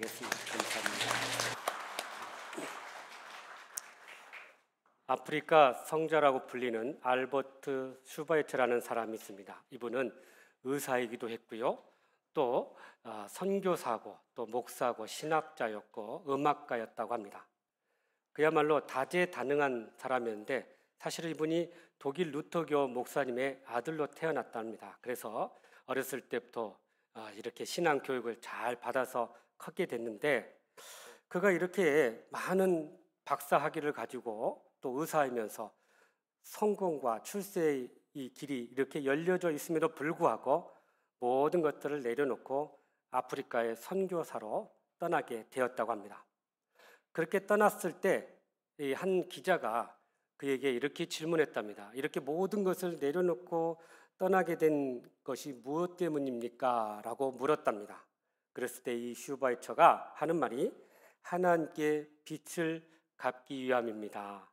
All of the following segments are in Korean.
드리겠습니다. 감사합니다. 아프리카 성자라고 불리는 알버트 슈바이처라는 사람이 있습니다. 이분은 의사이기도 했고요. 또 선교사고, 또 목사고, 신학자였고 음악가였다고 합니다. 그야말로 다재다능한 사람이었는데 사실 이분이 독일 루터교 목사님의 아들로 태어났답니다. 그래서 어렸을 때부터 이렇게 신앙 교육을 잘 받아서 컸게 됐는데, 그가 이렇게 많은 박사 학위를 가지고 또 의사이면서 성공과 출세의 이 길이 이렇게 열려져 있음에도 불구하고 모든 것들을 내려놓고 아프리카의 선교사로 떠나게 되었다고 합니다. 그렇게 떠났을 때 한 기자가 그에게 이렇게 질문했답니다. 이렇게 모든 것을 내려놓고 떠나게 된 것이 무엇 때문입니까? 라고 물었답니다. 그랬을 때 이 슈바이처가 하는 말이 하나님께 빛을 갚기 위함입니다.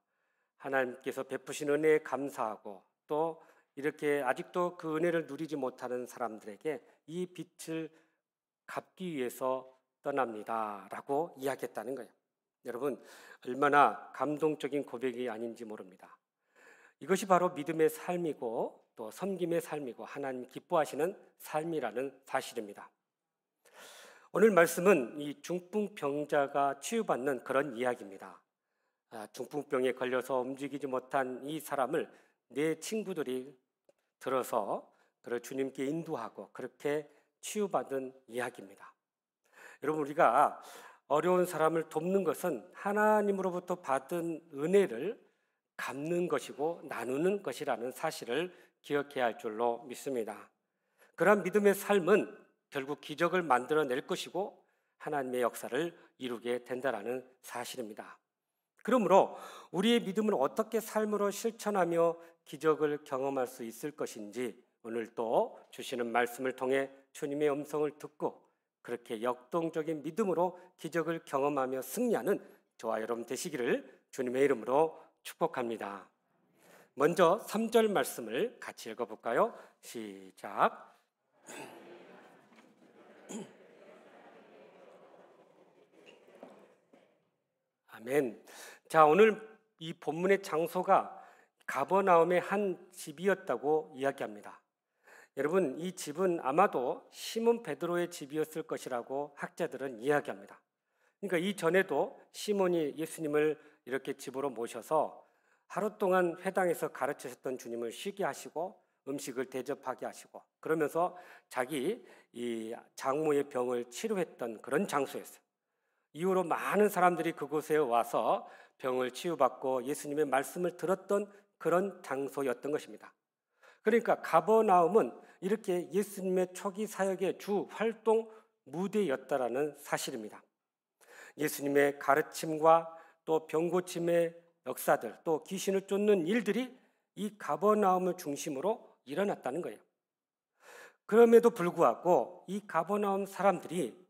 하나님께서 베푸신 은혜에 감사하고 또 이렇게 아직도 그 은혜를 누리지 못하는 사람들에게 이 빛을 갚기 위해서 떠납니다. 라고 이야기했다는 거예요. 여러분, 얼마나 감동적인 고백이 아닌지 모릅니다. 이것이 바로 믿음의 삶이고 또 섬김의 삶이고 하나님 기뻐하시는 삶이라는 사실입니다. 오늘 말씀은 이 중풍병자가 치유받는 그런 이야기입니다. 중풍병에 걸려서 움직이지 못한 이 사람을 네 친구들이 들어서 그를 주님께 인도하고 그렇게 치유받은 이야기입니다. 여러분, 우리가 어려운 사람을 돕는 것은 하나님으로부터 받은 은혜를 갚는 것이고 나누는 것이라는 사실을 기억해야 할 줄로 믿습니다. 그러한 믿음의 삶은 결국 기적을 만들어낼 것이고 하나님의 역사를 이루게 된다는 사실입니다. 그러므로 우리의 믿음을 어떻게 삶으로 실천하며 기적을 경험할 수 있을 것인지 오늘 또 주시는 말씀을 통해 주님의 음성을 듣고 그렇게 역동적인 믿음으로 기적을 경험하며 승리하는 저와 여러분 되시기를 주님의 이름으로 축복합니다. 먼저 3절 말씀을 같이 읽어볼까요? 시작. 아멘. 자, 오늘 이 본문의 장소가 가버나움의 한 집이었다고 이야기합니다. 여러분, 이 집은 아마도 시몬 베드로의 집이었을 것이라고 학자들은 이야기합니다. 그러니까 이전에도 시몬이 예수님을 이렇게 집으로 모셔서 하루 동안 회당에서 가르치셨던 주님을 쉬게 하시고 음식을 대접하게 하시고 그러면서 자기 이 장모의 병을 치료했던 그런 장소였어요. 이후로 많은 사람들이 그곳에 와서 병을 치유받고 예수님의 말씀을 들었던 그런 장소였던 것입니다. 그러니까 가버나움은 이렇게 예수님의 초기 사역의 주 활동 무대였다라는 사실입니다. 예수님의 가르침과 또 병고침의 역사들, 또 귀신을 쫓는 일들이 이 가버나움을 중심으로 일어났다는 거예요. 그럼에도 불구하고 이 가버나움 사람들이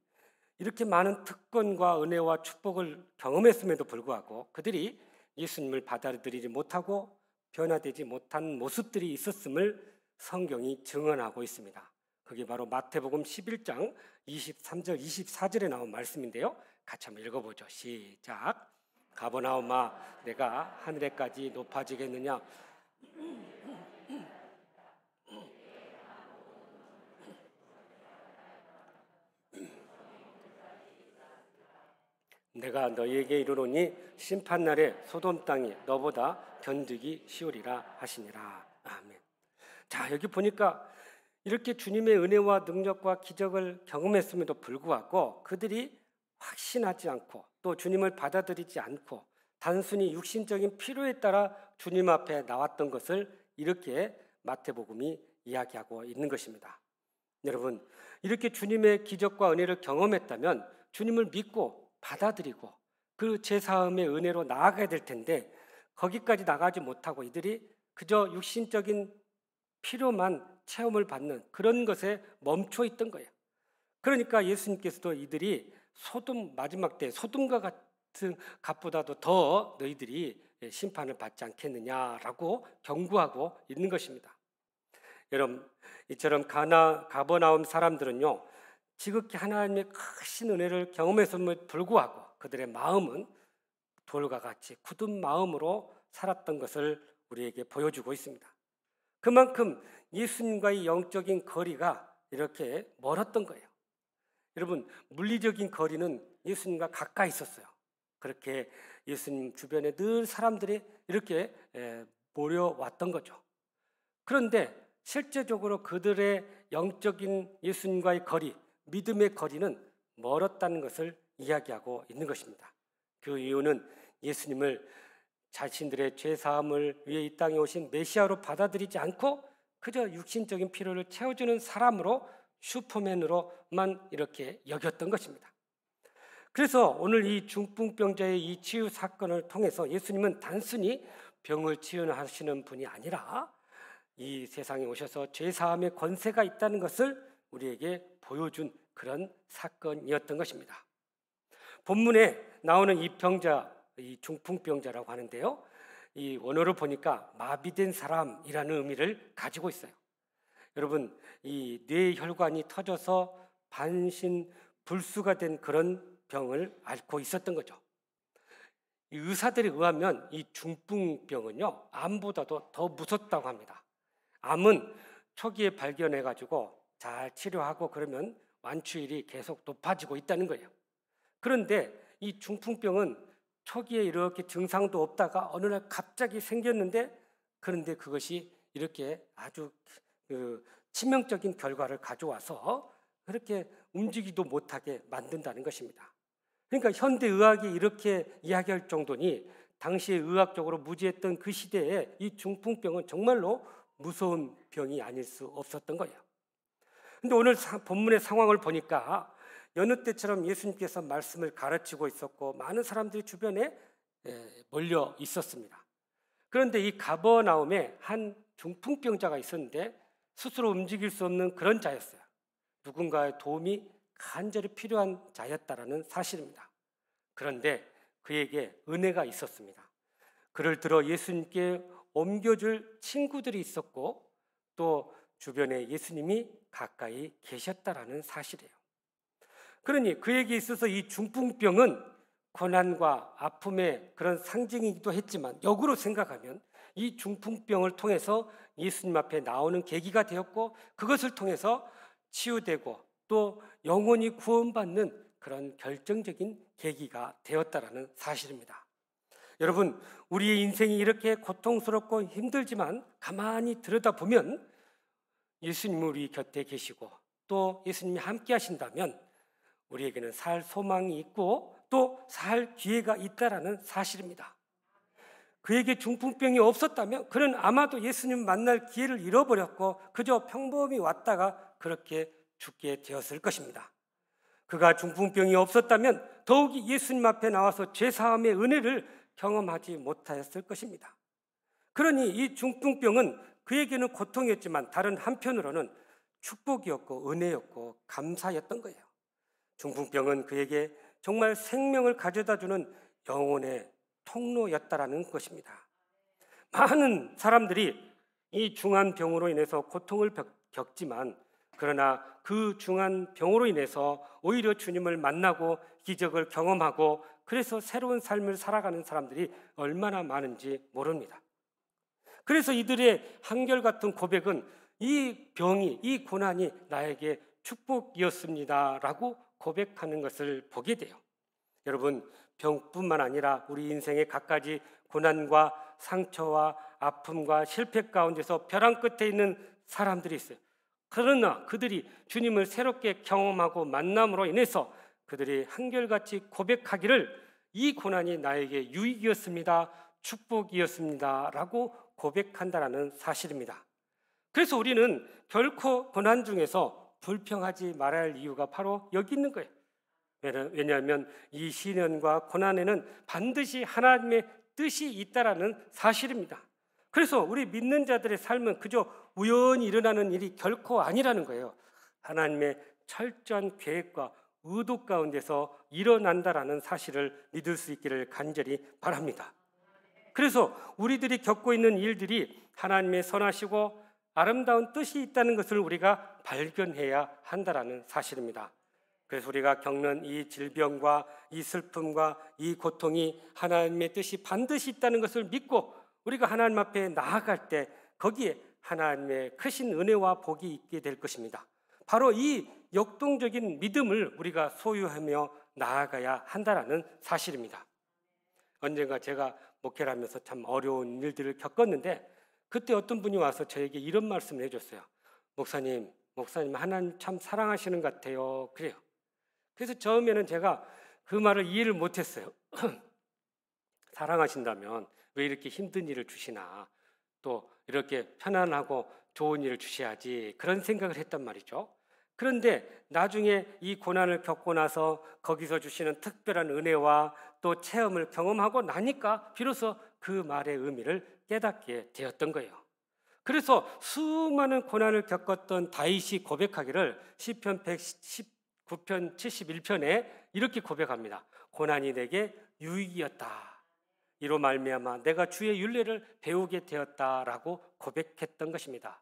이렇게 많은 특권과 은혜와 축복을 경험했음에도 불구하고 그들이 예수님을 받아들이지 못하고 변화되지 못한 모습들이 있었음을 성경이 증언하고 있습니다. 그게 바로 마태복음 11장 23절 24절에 나온 말씀인데요. 같이 한번 읽어보죠. 시작. 가버나움아 내가 하늘에까지 높아지겠느냐. 내가 너희에게 이르노니 심판날에 소돔 땅이 너보다 견디기 쉬우리라 하시니라. 아멘. 자, 여기 보니까 이렇게 주님의 은혜와 능력과 기적을 경험했음에도 불구하고 그들이 확신하지 않고 또 주님을 받아들이지 않고 단순히 육신적인 필요에 따라 주님 앞에 나왔던 것을 이렇게 마태복음이 이야기하고 있는 것입니다. 여러분, 이렇게 주님의 기적과 은혜를 경험했다면 주님을 믿고 받아들이고 그 제사함의 은혜로 나아가야 될 텐데 거기까지 나가지 못하고 이들이 그저 육신적인 필요만 체험을 받는 그런 것에 멈춰 있던 거예요. 그러니까 예수님께서도 이들이 마지막 때 소돔과 같은 값보다도 더 너희들이 심판을 받지 않겠느냐라고 경고하고 있는 것입니다. 여러분, 이처럼 가버나움 사람들은요 지극히 하나님의 크신 은혜를 경험했음에도 불구하고 그들의 마음은 돌과 같이 굳은 마음으로 살았던 것을 우리에게 보여주고 있습니다. 그만큼 예수님과의 영적인 거리가 이렇게 멀었던 거예요. 여러분, 물리적인 거리는 예수님과 가까이 있었어요. 그렇게 예수님 주변에 늘 사람들이 이렇게 모여왔던 거죠. 그런데 실제적으로 그들의 영적인 예수님과의 거리, 믿음의 거리는 멀었다는 것을 이야기하고 있는 것입니다. 그 이유는 예수님을 자신들의 죄사함을 위해 이 땅에 오신 메시아로 받아들이지 않고 그저 육신적인 필요를 채워주는 사람으로, 슈퍼맨으로만 이렇게 여겼던 것입니다. 그래서 오늘 이 중풍병자의 이 치유 사건을 통해서 예수님은 단순히 병을 치유하시는 분이 아니라 이 세상에 오셔서 죄사함의 권세가 있다는 것을 우리에게 보여준 그런 사건이었던 것입니다. 본문에 나오는 이 병자, 이 중풍병자라고 하는데요, 이 원어를 보니까 마비된 사람이라는 의미를 가지고 있어요. 여러분, 이 뇌혈관이 터져서 반신불수가 된 그런 병을 앓고 있었던 거죠. 이 의사들에 의하면 이 중풍병은요, 암보다도 더 무섭다고 합니다. 암은 초기에 발견해가지고 잘 치료하고 그러면 완치율이 계속 높아지고 있다는 거예요. 그런데 이 중풍병은 초기에 이렇게 증상도 없다가 어느 날 갑자기 생겼는데, 그런데 그것이 이렇게 아주 치명적인 결과를 가져와서 그렇게 움직이도 못하게 만든다는 것입니다. 그러니까 현대의학이 이렇게 이야기할 정도니 당시에 의학적으로 무지했던 그 시대에 이 중풍병은 정말로 무서운 병이 아닐 수 없었던 거예요. 그런데 오늘 본문의 상황을 보니까 여느 때처럼 예수님께서 말씀을 가르치고 있었고 많은 사람들이 주변에 몰려 있었습니다. 그런데 이 가버나움에 한 중풍병자가 있었는데 스스로 움직일 수 없는 그런 자였어요. 누군가의 도움이 간절히 필요한 자였다라는 사실입니다. 그런데 그에게 은혜가 있었습니다. 그를 들어 예수님께 옮겨줄 친구들이 있었고 또 주변에 예수님이 가까이 계셨다라는 사실이에요. 그러니 그에게 있어서 이 중풍병은 고난과 아픔의 그런 상징이기도 했지만 역으로 생각하면 이 중풍병을 통해서 예수님 앞에 나오는 계기가 되었고 그것을 통해서 치유되고 또 영원히 구원받는 그런 결정적인 계기가 되었다라는 사실입니다. 여러분, 우리의 인생이 이렇게 고통스럽고 힘들지만 가만히 들여다보면 예수님이 우리 곁에 계시고 또 예수님이 함께 하신다면 우리에게는 살 소망이 있고 또 살 기회가 있다라는 사실입니다. 그에게 중풍병이 없었다면 그는 아마도 예수님 만날 기회를 잃어버렸고 그저 평범히 왔다가 그렇게 죽게 되었을 것입니다. 그가 중풍병이 없었다면 더욱이 예수님 앞에 나와서 죄사함의 은혜를 경험하지 못하였을 것입니다. 그러니 이 중풍병은 그에게는 고통이었지만 다른 한편으로는 축복이었고 은혜였고 감사였던 거예요. 중풍병은 그에게 정말 생명을 가져다주는 영혼의 통로였다라는 것입니다. 많은 사람들이 이 중한 병으로 인해서 고통을 겪지만 그러나 그 중한 병으로 인해서 오히려 주님을 만나고 기적을 경험하고 그래서 새로운 삶을 살아가는 사람들이 얼마나 많은지 모릅니다. 그래서 이들의 한결같은 고백은 이 병이, 이 고난이 나에게 축복이었습니다라고 고백하는 것을 보게 돼요. 여러분, 병뿐만 아니라 우리 인생의 갖가지 고난과 상처와 아픔과 실패 가운데서 벼랑 끝에 있는 사람들이 있어요. 그러나 그들이 주님을 새롭게 경험하고 만남으로 인해서 그들이 한결같이 고백하기를 이 고난이 나에게 유익이었습니다, 축복이었습니다 라고 고백한다는 사실입니다. 그래서 우리는 결코 고난 중에서 불평하지 말아야 할 이유가 바로 여기 있는 거예요. 왜냐하면 이 시련과 고난에는 반드시 하나님의 뜻이 있다라는 사실입니다. 그래서 우리 믿는 자들의 삶은 그저 우연히 일어나는 일이 결코 아니라는 거예요. 하나님의 철저한 계획과 의도 가운데서 일어난다라는 사실을 믿을 수 있기를 간절히 바랍니다. 그래서 우리들이 겪고 있는 일들이 하나님의 선하시고 아름다운 뜻이 있다는 것을 우리가 발견해야 한다라는 사실입니다. 그래서 우리가 겪는 이 질병과 이 슬픔과 이 고통이 하나님의 뜻이 반드시 있다는 것을 믿고 우리가 하나님 앞에 나아갈 때 거기에 하나님의 크신 은혜와 복이 있게 될 것입니다. 바로 이 역동적인 믿음을 우리가 소유하며 나아가야 한다는 사실입니다. 언젠가 제가 목회를 하면서 참 어려운 일들을 겪었는데 그때 어떤 분이 와서 저에게 이런 말씀을 해줬어요. 목사님 하나님 참 사랑하시는 것 같아요. 그래요. 그래서 처음에는 제가 그 말을 이해를 못했어요. 사랑하신다면 왜 이렇게 힘든 일을 주시나, 또 이렇게 편안하고 좋은 일을 주셔야지, 그런 생각을 했단 말이죠. 그런데 나중에 이 고난을 겪고 나서 거기서 주시는 특별한 은혜와 또 체험을 경험하고 나니까 비로소 그 말의 의미를 깨닫게 되었던 거예요. 그래서 수많은 고난을 겪었던 다윗이 고백하기를 시편 119편 71편에 이렇게 고백합니다. 고난이 내게 유익이었다. 이로 말미암아 내가 주의 율례를 배우게 되었다라고 고백했던 것입니다.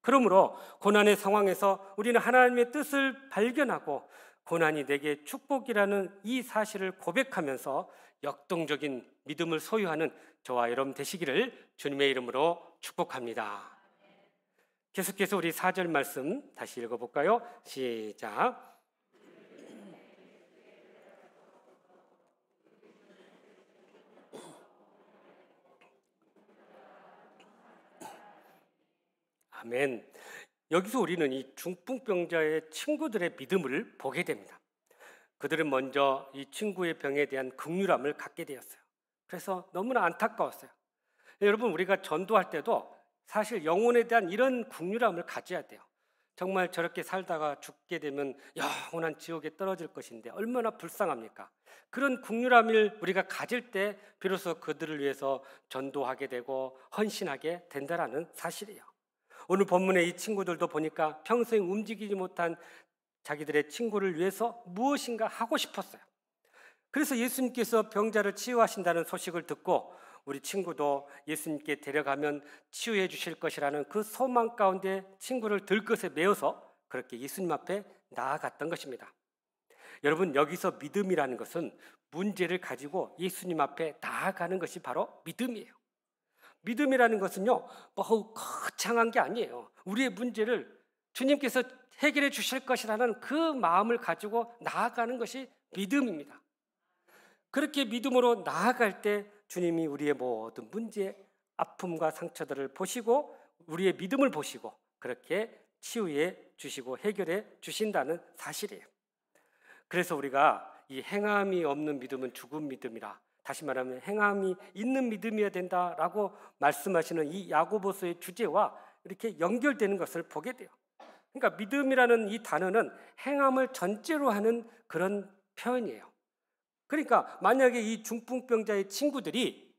그러므로 고난의 상황에서 우리는 하나님의 뜻을 발견하고 고난이 내게 축복이라는 이 사실을 고백하면서 역동적인 믿음을 소유하는 저와 여러분 되시기를 주님의 이름으로 축복합니다. 계속해서 우리 4절 말씀 다시 읽어볼까요? 시작. 아멘. 여기서 우리는 이 중풍병자의 친구들의 믿음을 보게 됩니다. 그들은 먼저 이 친구의 병에 대한 긍휼함을 갖게 되었어요. 그래서 너무나 안타까웠어요. 여러분, 우리가 전도할 때도 사실 영혼에 대한 이런 긍휼함을 가져야 돼요. 정말 저렇게 살다가 죽게 되면 영원한 지옥에 떨어질 것인데 얼마나 불쌍합니까? 그런 긍휼함을 우리가 가질 때 비로소 그들을 위해서 전도하게 되고 헌신하게 된다는 사실이에요. 오늘 본문의 이 친구들도 보니까 평생 움직이지 못한 자기들의 친구를 위해서 무엇인가 하고 싶었어요. 그래서 예수님께서 병자를 치유하신다는 소식을 듣고 우리 친구도 예수님께 데려가면 치유해 주실 것이라는 그 소망 가운데 친구를 들것에 메어서 그렇게 예수님 앞에 나아갔던 것입니다. 여러분, 여기서 믿음이라는 것은 문제를 가지고 예수님 앞에 나아가는 것이 바로 믿음이에요. 믿음이라는 것은요, 거창한 게 아니에요. 우리의 문제를 주님께서 해결해 주실 것이라는 그 마음을 가지고 나아가는 것이 믿음입니다. 그렇게 믿음으로 나아갈 때 주님이 우리의 모든 문제, 아픔과 상처들을 보시고 우리의 믿음을 보시고 그렇게 치유해 주시고 해결해 주신다는 사실이에요. 그래서 우리가 이 행함이 없는 믿음은 죽은 믿음이라, 다시 말하면 행함이 있는 믿음이어야 된다라고 말씀하시는 이 야고보서의 주제와 이렇게 연결되는 것을 보게 돼요. 그러니까 믿음이라는 이 단어는 행함을 전제로 하는 그런 표현이에요. 그러니까 만약에 이 중풍병자의 친구들이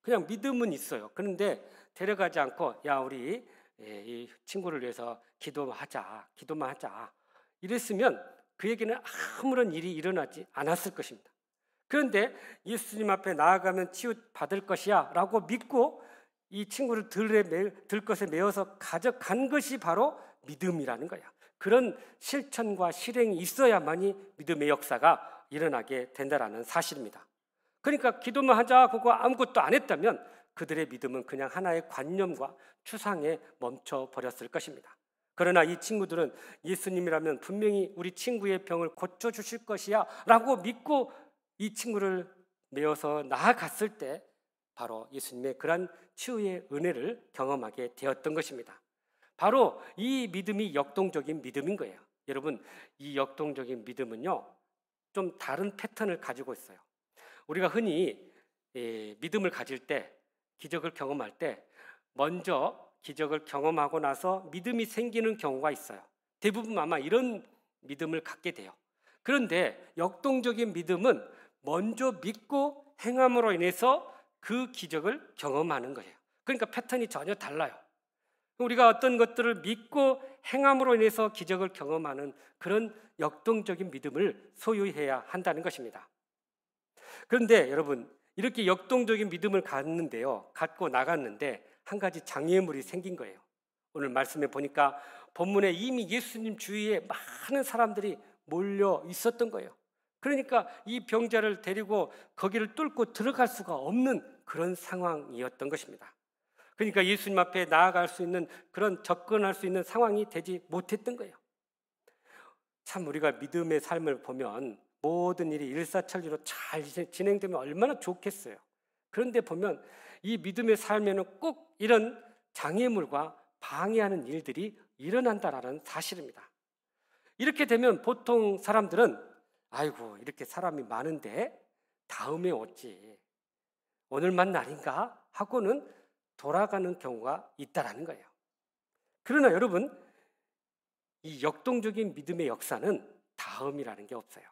그냥 믿음은 있어요. 그런데 데려가지 않고 우리 이 친구를 위해서 기도만 하자 이랬으면 그에게는 아무런 일이 일어나지 않았을 것입니다. 그런데 예수님 앞에 나아가면 치유받을 것이야 라고 믿고 이 친구를 들것에 메어서 가져간 것이 바로 믿음이라는 거야. 그런 실천과 실행이 있어야만이 믿음의 역사가 일어나게 된다는 사실입니다. 그러니까 기도만 하자 그거 아무것도 안 했다면 그들의 믿음은 그냥 하나의 관념과 추상에 멈춰버렸을 것입니다. 그러나 이 친구들은 예수님이라면 분명히 우리 친구의 병을 고쳐주실 것이야 라고 믿고 이 친구를 메어서 나아갔을 때 바로 예수님의 그러한 치유의 은혜를 경험하게 되었던 것입니다. 바로 이 믿음이 역동적인 믿음인 거예요. 여러분, 이 역동적인 믿음은요, 좀 다른 패턴을 가지고 있어요. 우리가 흔히 믿음을 가질 때, 기적을 경험할 때 먼저 기적을 경험하고 나서 믿음이 생기는 경우가 있어요. 대부분 아마 이런 믿음을 갖게 돼요. 그런데 역동적인 믿음은 먼저 믿고 행함으로 인해서 그 기적을 경험하는 거예요. 그러니까 패턴이 전혀 달라요. 우리가 어떤 것들을 믿고 행함으로 인해서 기적을 경험하는 그런 역동적인 믿음을 소유해야 한다는 것입니다. 그런데 여러분, 이렇게 역동적인 믿음을 갖고 나갔는데 한 가지 장애물이 생긴 거예요. 오늘 말씀에 보니까 본문에 이미 예수님 주위에 많은 사람들이 몰려 있었던 거예요. 그러니까 이 병자를 데리고 거기를 뚫고 들어갈 수가 없는 그런 상황이었던 것입니다. 그러니까 예수님 앞에 나아갈 수 있는 그런 접근할 수 있는 상황이 되지 못했던 거예요. 참 우리가 믿음의 삶을 보면 모든 일이 일사천리로 잘 진행되면 얼마나 좋겠어요. 그런데 보면 이 믿음의 삶에는 꼭 이런 장애물과 방해하는 일들이 일어난다라는 사실입니다. 이렇게 되면 보통 사람들은 아이고 이렇게 사람이 많은데 다음에 오지, 오늘만 날인가 하고는 돌아가는 경우가 있다라는 거예요. 그러나 여러분, 이 역동적인 믿음의 역사는 다음이라는 게 없어요.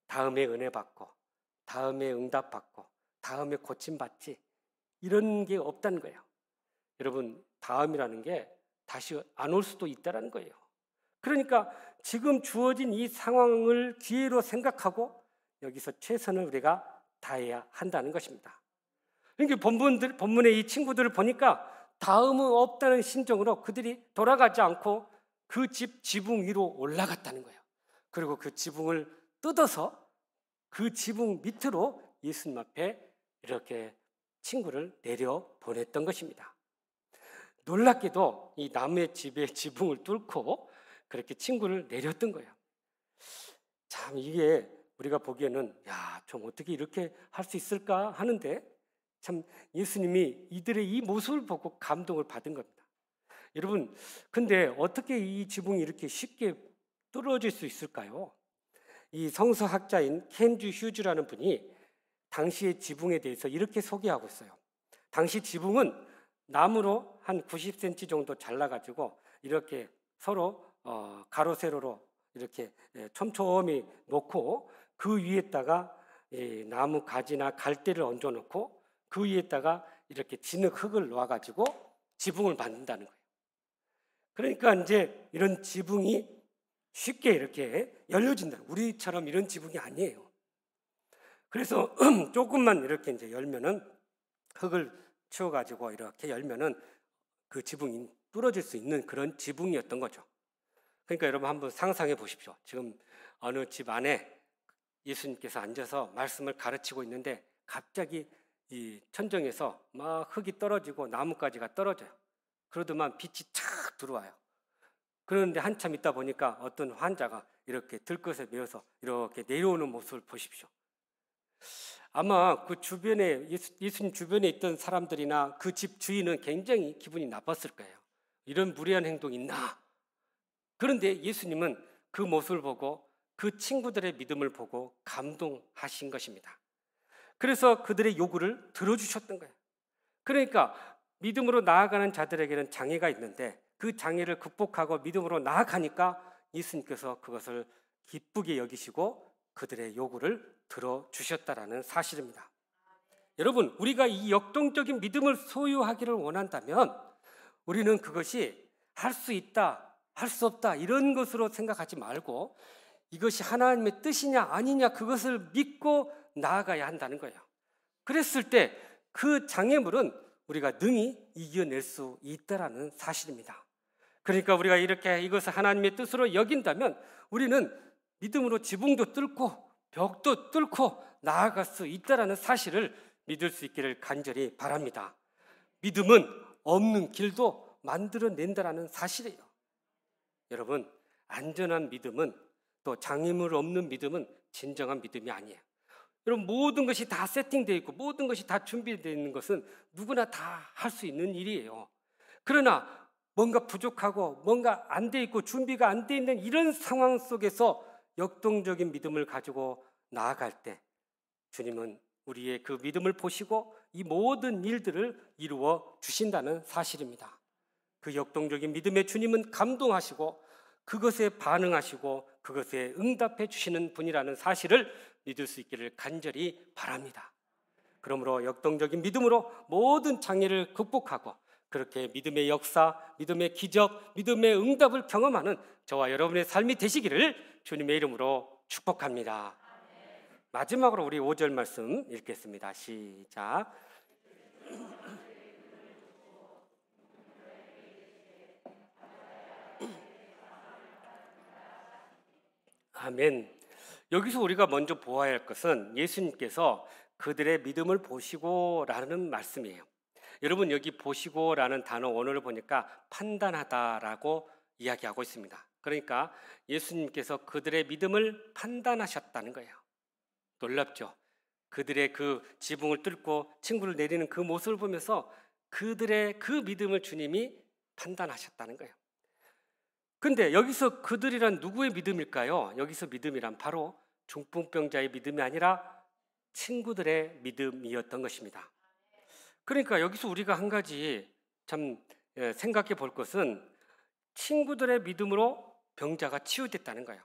다음에 은혜 받고, 다음에 응답 받고, 다음에 고침 받지, 이런 게 없다는 거예요. 여러분, 다음이라는 게 다시 안 올 수도 있다는 거예요. 그러니까 지금 주어진 이 상황을 기회로 생각하고 여기서 최선을 우리가 다해야 한다는 것입니다. 그러니까 본문의 이 친구들을 보니까 다음은 없다는 심정으로 그들이 돌아가지 않고 그 집 지붕 위로 올라갔다는 거예요. 그리고 그 지붕을 뜯어서 그 지붕 밑으로 예수님 앞에 이렇게 친구를 내려 보냈던 것입니다. 놀랍게도 이 나무의 집의 지붕을 뚫고 그렇게 친구를 내렸던 거예요. 참 이게 우리가 보기에는 좀 어떻게 이렇게 할 수 있을까 하는데 참 예수님이 이들의 이 모습을 보고 감동을 받은 겁니다. 여러분, 근데 어떻게 이 지붕이 이렇게 쉽게 뚫어질 수 있을까요? 이 성서학자인 켄주 휴즈라는 분이 당시의 지붕에 대해서 이렇게 소개하고 있어요. 당시 지붕은 나무로 한 90cm 정도 잘라가지고 이렇게 서로 가로 세로로 이렇게 촘촘히 놓고 그 위에다가 나무 가지나 갈대를 얹어 놓고 그 위에다가 이렇게 진흙 흙을 놓아가지고 지붕을 만든다는 거예요. 그러니까 이제 이런 지붕이 쉽게 이렇게 열려진다. 우리처럼 이런 지붕이 아니에요. 그래서 조금만 이렇게 이제 열면은 흙을 치워가지고 이렇게 열면은 그 지붕이 뚫어질 수 있는 그런 지붕이었던 거죠. 그러니까 여러분 한번 상상해 보십시오. 지금 어느 집 안에 예수님께서 앉아서 말씀을 가르치고 있는데 갑자기 이 천정에서 막 흙이 떨어지고 나뭇가지가 떨어져요. 그러더만 빛이 착 들어와요. 그런데 한참 있다 보니까 어떤 환자가 이렇게 들것에 매여서 이렇게 내려오는 모습을 보십시오. 아마 그 주변에 예수님 주변에 있던 사람들이나 그 집 주인은 굉장히 기분이 나빴을 거예요. 이런 무례한 행동이 있나? 그런데 예수님은 그 모습을 보고 그 친구들의 믿음을 보고 감동하신 것입니다. 그래서 그들의 요구를 들어주셨던 거예요. 그러니까 믿음으로 나아가는 자들에게는 장애가 있는데 그 장애를 극복하고 믿음으로 나아가니까 예수님께서 그것을 기쁘게 여기시고 그들의 요구를 들어주셨다라는 사실입니다. 여러분, 우리가 이 역동적인 믿음을 소유하기를 원한다면 우리는 그것이 할 수 있다, 할 수 없다 이런 것으로 생각하지 말고 이것이 하나님의 뜻이냐 아니냐 그것을 믿고 나아가야 한다는 거예요. 그랬을 때 그 장애물은 우리가 능히 이겨낼 수 있다라는 사실입니다. 그러니까 우리가 이렇게 이것을 하나님의 뜻으로 여긴다면 우리는 믿음으로 지붕도 뚫고 벽도 뚫고 나아갈 수 있다라는 사실을 믿을 수 있기를 간절히 바랍니다. 믿음은 없는 길도 만들어낸다라는 사실이에요. 여러분, 안전한 믿음은 또 장애물 없는 믿음은 진정한 믿음이 아니에요. 여러분, 모든 것이 다 세팅되어 있고 모든 것이 다 준비되어 있는 것은 누구나 다 할 수 있는 일이에요. 그러나 뭔가 부족하고 뭔가 안 돼 있고 준비가 안 돼 있는 이런 상황 속에서 역동적인 믿음을 가지고 나아갈 때 주님은 우리의 그 믿음을 보시고 이 모든 일들을 이루어 주신다는 사실입니다. 그 역동적인 믿음의 주님은 감동하시고 그것에 반응하시고 그것에 응답해 주시는 분이라는 사실을 믿을 수 있기를 간절히 바랍니다. 그러므로 역동적인 믿음으로 모든 장애를 극복하고 그렇게 믿음의 역사, 믿음의 기적, 믿음의 응답을 경험하는 저와 여러분의 삶이 되시기를 주님의 이름으로 축복합니다. 마지막으로 우리 5절 말씀 읽겠습니다. 시작. 아멘. 여기서 우리가 먼저 보아야 할 것은 예수님께서 그들의 믿음을 보시고라는 말씀이에요. 여러분, 여기 보시고라는 단어 원어를 보니까 판단하다라고 이야기하고 있습니다. 그러니까 예수님께서 그들의 믿음을 판단하셨다는 거예요. 놀랍죠? 그들의 그 지붕을 뚫고 친구를 내리는 그 모습을 보면서 그들의 그 믿음을 주님이 판단하셨다는 거예요. 근데 여기서 그들이란 누구의 믿음일까요? 여기서 믿음이란 바로 중풍병자의 믿음이 아니라 친구들의 믿음이었던 것입니다. 그러니까 여기서 우리가 한 가지 참 생각해 볼 것은 친구들의 믿음으로 병자가 치유됐다는 거예요.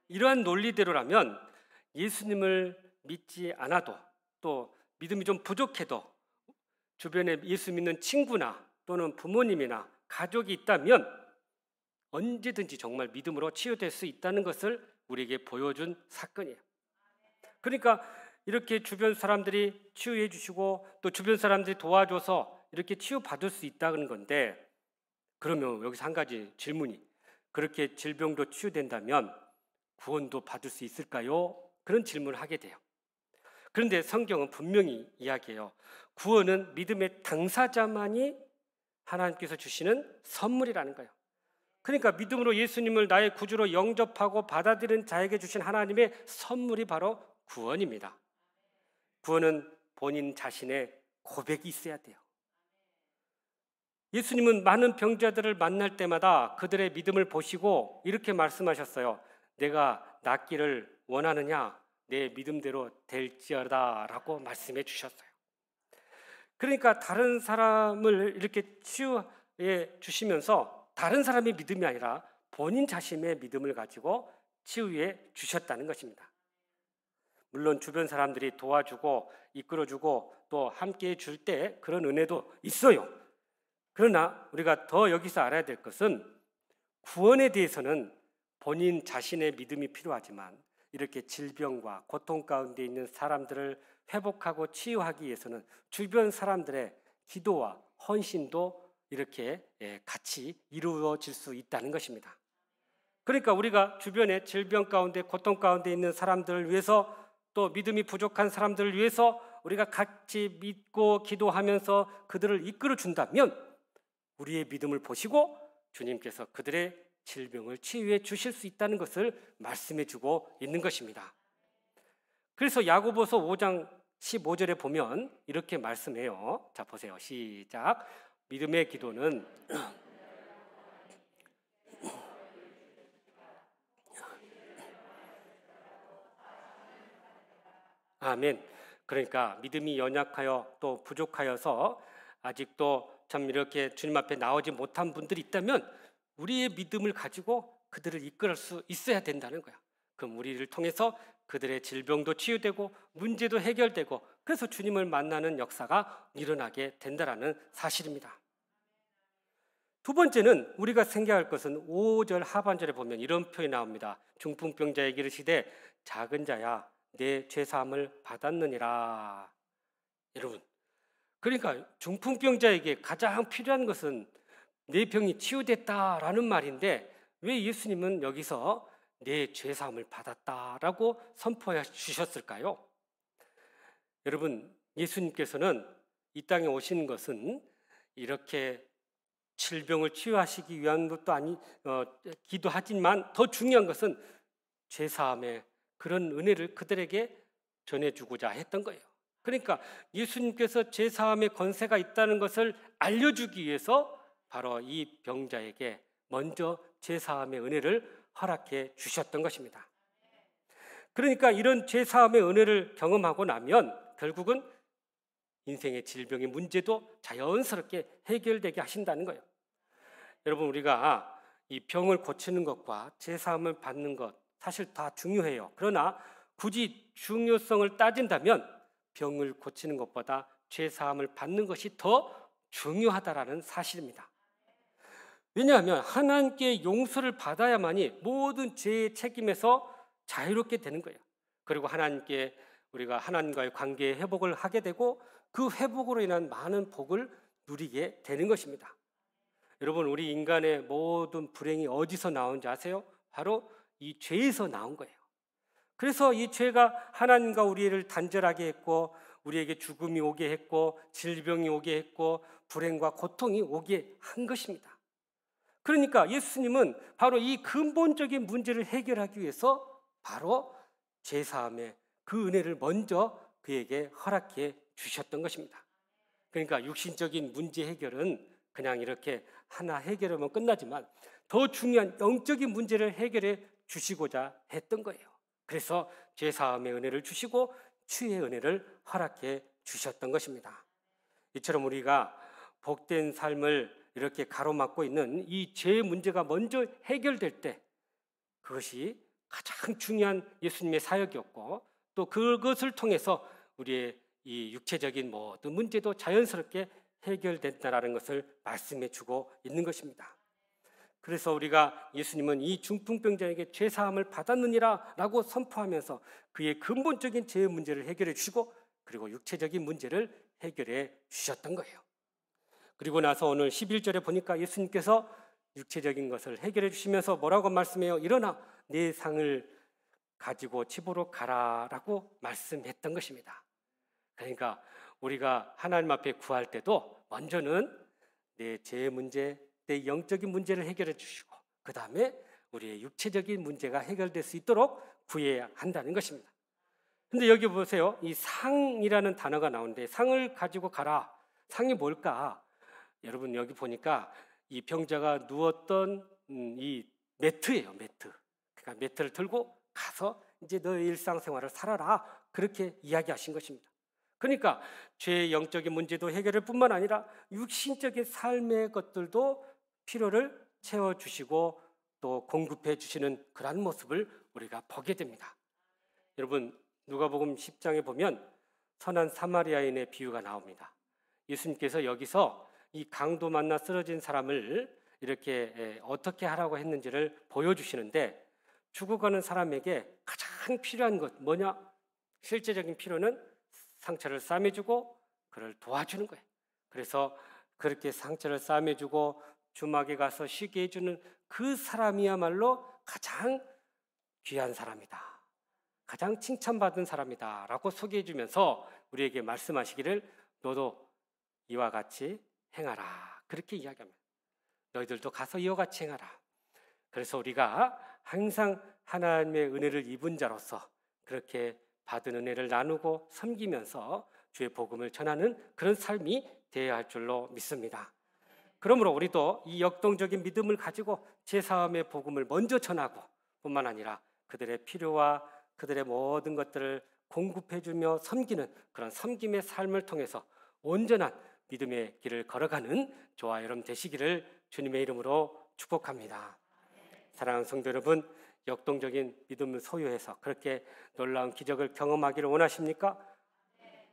이러한 논리대로라면 예수님을 믿지 않아도, 또 믿음이 좀 부족해도 주변에 예수 믿는 친구나 또는 부모님이나 가족이 있다면 언제든지 정말 믿음으로 치유될 수 있다는 것을 우리에게 보여준 사건이에요. 그러니까 이렇게 주변 사람들이 치유해 주시고 또 주변 사람들이 도와줘서 이렇게 치유받을 수 있다는 건데, 그러면 여기서 한 가지 질문이, 그렇게 질병도 치유된다면 구원도 받을 수 있을까요? 그런 질문을 하게 돼요. 그런데 성경은 분명히 이야기해요. 구원은 믿음의 당사자만이 하나님께서 주시는 선물이라는 거예요. 그러니까 믿음으로 예수님을 나의 구주로 영접하고 받아들이는 자에게 주신 하나님의 선물이 바로 구원입니다. 구원은 본인 자신의 고백이 있어야 돼요. 예수님은 많은 병자들을 만날 때마다 그들의 믿음을 보시고 이렇게 말씀하셨어요. 내가 낫기를 원하느냐? 내 믿음대로 될지어다 라고 말씀해 주셨어요. 그러니까 다른 사람을 이렇게 치유해 주시면서 다른 사람의 믿음이 아니라 본인 자신의 믿음을 가지고 치유해 주셨다는 것입니다. 물론 주변 사람들이 도와주고 이끌어주고 또 함께해 줄 때 그런 은혜도 있어요. 그러나 우리가 더 여기서 알아야 될 것은 구원에 대해서는 본인 자신의 믿음이 필요하지만 이렇게 질병과 고통 가운데 있는 사람들을 회복하고 치유하기 위해서는 주변 사람들의 기도와 헌신도 이렇게 같이 이루어질 수 있다는 것입니다. 그러니까 우리가 주변에 질병 가운데 고통 가운데 있는 사람들을 위해서 또 믿음이 부족한 사람들을 위해서 우리가 같이 믿고 기도하면서 그들을 이끌어 준다면 우리의 믿음을 보시고 주님께서 그들의 질병을 치유해 주실 수 있다는 것을 말씀해 주고 있는 것입니다. 그래서 야고보서 5장 15절에 보면 이렇게 말씀해요. 자, 보세요. 시작. 믿음의 기도는 아멘. 그러니까 믿음이 연약하여 또 부족하여서 아직도 참 이렇게 주님 앞에 나오지 못한 분들이 있다면 우리의 믿음을 가지고 그들을 이끌 수 있어야 된다는 거야. 그럼 우리를 통해서 그들의 질병도 치유되고 문제도 해결되고 그래서 주님을 만나는 역사가 일어나게 된다는 사실입니다. 두 번째는 우리가 생각할 것은 5절 하반절에 보면 이런 표현이 나옵니다. 중풍병자에게 이르시되 작은 자야 내 죄사함을 받았느니라. 여러분, 그러니까 중풍병자에게 가장 필요한 것은 내 병이 치유됐다라는 말인데 왜 예수님은 여기서 내 죄사함을 받았다라고 선포해 주셨을까요? 여러분, 예수님께서는 이 땅에 오신 것은 이렇게 질병을 치유하시기 위한 것도 기도하지만 더 중요한 것은 죄사함의 그런 은혜를 그들에게 전해주고자 했던 거예요. 그러니까 예수님께서 죄사함의 권세가 있다는 것을 알려주기 위해서 바로 이 병자에게 먼저 죄사함의 은혜를 허락해 주셨던 것입니다. 그러니까 이런 죄사함의 은혜를 경험하고 나면 결국은 인생의 질병의 문제도 자연스럽게 해결되게 하신다는 거예요. 여러분, 우리가 이 병을 고치는 것과 죄사함을 받는 것 사실 다 중요해요. 그러나 굳이 중요성을 따진다면 병을 고치는 것보다 죄사함을 받는 것이 더 중요하다라는 사실입니다. 왜냐하면 하나님께 용서를 받아야만이 모든 죄의 책임에서 자유롭게 되는 거예요. 그리고 하나님께 우리가 하나님과의 관계의 회복을 하게 되고 그 회복으로 인한 많은 복을 누리게 되는 것입니다. 여러분, 우리 인간의 모든 불행이 어디서 나온지 아세요? 바로 이 죄에서 나온 거예요. 그래서 이 죄가 하나님과 우리를 단절하게 했고, 우리에게 죽음이 오게 했고, 질병이 오게 했고, 불행과 고통이 오게 한 것입니다. 그러니까 예수님은 바로 이 근본적인 문제를 해결하기 위해서 바로 제사함의 그 은혜를 먼저 그에게 허락해 주셨던 것입니다. 그러니까 육신적인 문제 해결은 그냥 이렇게 하나 해결하면 끝나지만 더 중요한 영적인 문제를 해결해 주시고자 했던 거예요. 그래서 제사함의 은혜를 주시고 주의 은혜를 허락해 주셨던 것입니다. 이처럼 우리가 복된 삶을 이렇게 가로막고 있는 이 죄의 문제가 먼저 해결될 때 그것이 가장 중요한 예수님의 사역이었고, 또 그것을 통해서 우리의 이 육체적인 모든 문제도 자연스럽게 해결된다라는 것을 말씀해 주고 있는 것입니다. 그래서 우리가 예수님은 이 중풍병자에게 죄사함을 받았느니라 라고 선포하면서 그의 근본적인 죄의 문제를 해결해 주시고, 그리고 육체적인 문제를 해결해 주셨던 거예요. 그리고 나서 오늘 11절에 보니까 예수님께서 육체적인 것을 해결해 주시면서 뭐라고 말씀해요? 일어나 내 상을 가지고 집으로 가라라고 말씀했던 것입니다. 그러니까 우리가 하나님 앞에 구할 때도 먼저는 내 죄의 문제, 내 영적인 문제를 해결해 주시고, 그 다음에 우리의 육체적인 문제가 해결될 수 있도록 구해야 한다는 것입니다. 근데 여기 보세요. 이 상이라는 단어가 나오는데, 상을 가지고 가라. 상이 뭘까? 여러분 여기 보니까 이 병자가 누웠던 이 매트예요. 매트. 그러니까 매트를 들고 가서 이제 너의 일상생활을 살아라, 그렇게 이야기하신 것입니다. 그러니까 죄의 영적인 문제도 해결할 뿐만 아니라 육신적인 삶의 것들도 필요를 채워주시고 또 공급해 주시는 그런 모습을 우리가 보게 됩니다. 여러분 누가복음 10장에 보면 선한 사마리아인의 비유가 나옵니다. 예수님께서 여기서 이 강도 만나 쓰러진 사람을 이렇게 어떻게 하라고 했는지를 보여주시는데, 죽어가는 사람에게 가장 필요한 것 뭐냐? 실제적인 필요는 상처를 싸매주고 그를 도와주는 거예요. 그래서 그렇게 상처를 싸매주고 주막에 가서 쉬게 해주는 그 사람이야말로 가장 귀한 사람이다, 가장 칭찬받은 사람이다 라고 소개해주면서 우리에게 말씀하시기를 너도 이와 같이 행하라, 그렇게 이야기합니다. 너희들도 가서 이와 같이 행하라. 그래서 우리가 항상 하나님의 은혜를 입은 자로서 그렇게 받은 은혜를 나누고 섬기면서 주의 복음을 전하는 그런 삶이 되어야 할 줄로 믿습니다. 그러므로 우리도 이 역동적인 믿음을 가지고 제사함의 복음을 먼저 전하고 뿐만 아니라 그들의 필요와 그들의 모든 것들을 공급해주며 섬기는 그런 섬김의 삶을 통해서 온전한 믿음의 길을 걸어가는 저와 여러분 되시기를 주님의 이름으로 축복합니다. 사랑하는 성도 여러분, 역동적인 믿음을 소유해서 그렇게 놀라운 기적을 경험하기를 원하십니까?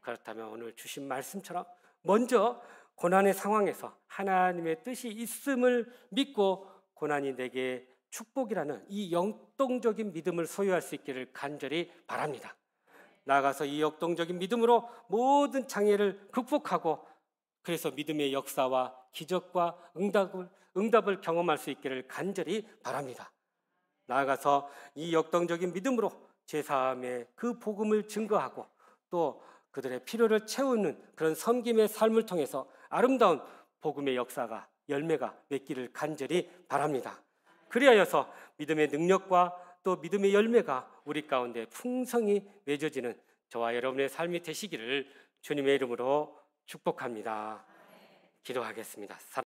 그렇다면 오늘 주신 말씀처럼 먼저 고난의 상황에서 하나님의 뜻이 있음을 믿고 고난이 내게 축복이라는 이 역동적인 믿음을 소유할 수 있기를 간절히 바랍니다. 나아가서 이 역동적인 믿음으로 모든 장애를 극복하고 그래서 믿음의 역사와 기적과 응답을 경험할 수 있기를 간절히 바랍니다. 나아가서 이 역동적인 믿음으로 제사함의 그 복음을 증거하고 또 그들의 필요를 채우는 그런 섬김의 삶을 통해서 아름다운 복음의 역사가 열매가 맺기를 간절히 바랍니다. 그리하여서 믿음의 능력과 또 믿음의 열매가 우리 가운데 풍성히 맺어지는 저와 여러분의 삶이 되시기를 주님의 이름으로 축복합니다. 기도하겠습니다.